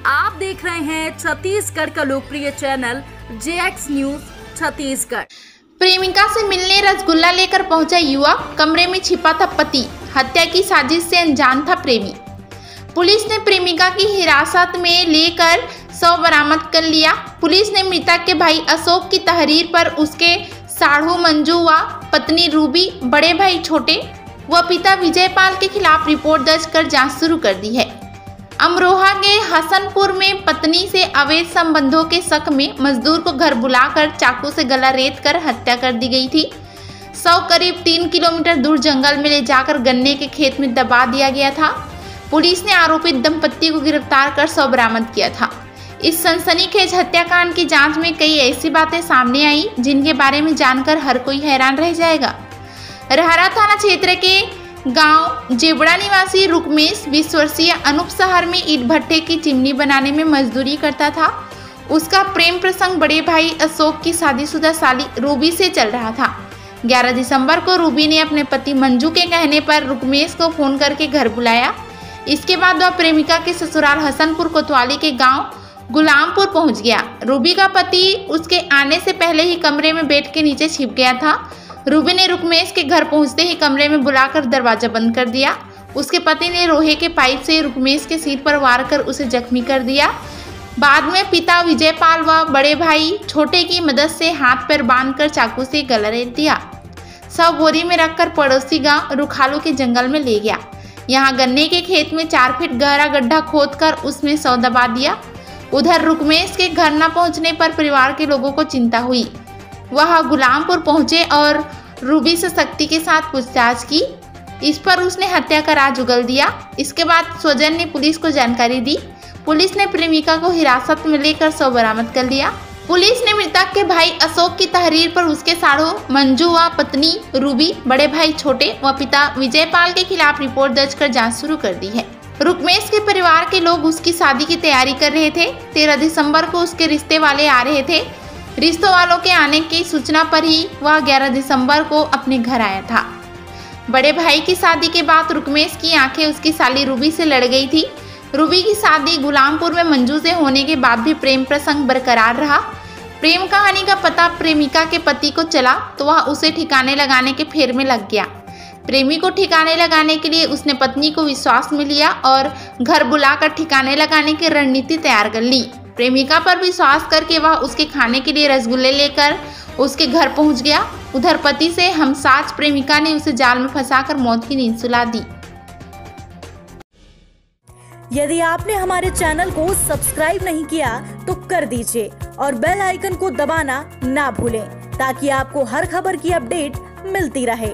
आप देख रहे हैं छत्तीसगढ़ का लोकप्रिय चैनल JX न्यूज छत्तीसगढ़। प्रेमिका से मिलने रसगुल्ला लेकर पहुंचा युवक, कमरे में छिपा था पति, हत्या की साजिश से अनजान था प्रेमी। पुलिस ने प्रेमिका की हिरासत में लेकर शव बरामद कर लिया। पुलिस ने मृतक के भाई अशोक की तहरीर पर उसके साढ़ू मंजू व पत्नी रूबी, बड़े भाई छोटे व पिता विजयपाल के खिलाफ रिपोर्ट दर्ज कर जांच शुरू कर दी है। अमरोहा के हसनपुर में पत्नी से अवैध संबंधों के शक में मजदूर को घर बुलाकर चाकू से गला रेत कर हत्या कर दी गई थी। शव करीब 3 किलोमीटर दूर जंगल में ले जाकर गन्ने के खेत में दबा दिया गया था। पुलिस ने आरोपित दंपत्ति को गिरफ्तार कर शव बरामद किया था। इस सनसनीखेज हत्याकांड की जांच में कई ऐसी बातें सामने आई जिनके बारे में जानकर हर कोई हैरान रह जाएगा। रहरा थाना क्षेत्र के गांव जेबड़ा निवासी रुकमेश 20 वर्षीय अनूप शहर में ईंट भट्टे की चिमनी बनाने में मजदूरी करता था। उसका प्रेम प्रसंग बड़े भाई अशोक की शादीशुदा साली रूबी से चल रहा था। 11 दिसंबर को रूबी ने अपने पति मंजू के कहने पर रुकमेश को फोन करके घर बुलाया। इसके बाद वह प्रेमिका के ससुराल हसनपुर कोतवाली के गांव गुलामपुर पहुंच गया। रूबी का पति उसके आने से पहले ही कमरे में बेड के नीचे छिप गया था। रूबी ने रुकमेश के घर पहुंचते ही कमरे में बुलाकर दरवाजा बंद कर दिया। उसके पति ने लोहे के पाइप से रुकमेश के सिर पर वार कर उसे जख्मी कर दिया। बाद में पिता विजयपाल व बड़े भाई छोटे की मदद से हाथ पैर बांधकर चाकू से गला रेत दिया। शव बोरी में रखकर पड़ोसी गांव रुखालू के जंगल में ले गया। यहाँ गन्ने के खेत में 4 फीट गहरा गड्ढा खोदकर उसमें शव दबा दिया। उधर रुकमेश के घर न पहुंचने पर परिवार के लोगों को चिंता हुई। वह गुलामपुर पहुंचे और रूबी से सख्ती के साथ पूछताछ की। इस पर उसने हत्या का राज उगल दिया। इसके बाद स्वजन ने पुलिस को जानकारी दी। पुलिस ने प्रेमिका को हिरासत में लेकर शव बरामद कर लिया। पुलिस ने मृतक के भाई अशोक की तहरीर पर उसके साढ़ू मंजू व पत्नी रूबी, बड़े भाई छोटे व पिता विजयपाल के खिलाफ रिपोर्ट दर्ज कर जाँच शुरू कर दी है। रुकमेश के परिवार के लोग उसकी शादी की तैयारी कर रहे थे। 13 दिसंबर को उसके रिश्ते वाले आ रहे थे। रिश्तों वालों के आने की सूचना पर ही वह 11 दिसंबर को अपने घर आया था। बड़े भाई की शादी के बाद रुकमेश की आंखें उसकी साली रूबी से लड़ गई थी। रूबी की शादी गुलामपुर में मंजू से होने के बाद भी प्रेम प्रसंग बरकरार रहा। प्रेम कहानी का पता प्रेमिका के पति को चला तो वह उसे ठिकाने लगाने के फेर में लग गया। प्रेमी को ठिकाने लगाने के लिए उसने पत्नी को विश्वास में लिया और घर बुलाकर ठिकाने लगाने की रणनीति तैयार कर ली। प्रेमिका पर विश्वास करके वह उसके खाने के लिए रसगुल्ले लेकर उसके घर पहुंच गया। उधर पति से हमसाज प्रेमिका ने उसे जाल में फंसाकर मौत की नींद सुला दी। यदि आपने हमारे चैनल को सब्सक्राइब नहीं किया तो कर दीजिए और बेल आइकन को दबाना ना भूलें ताकि आपको हर खबर की अपडेट मिलती रहे।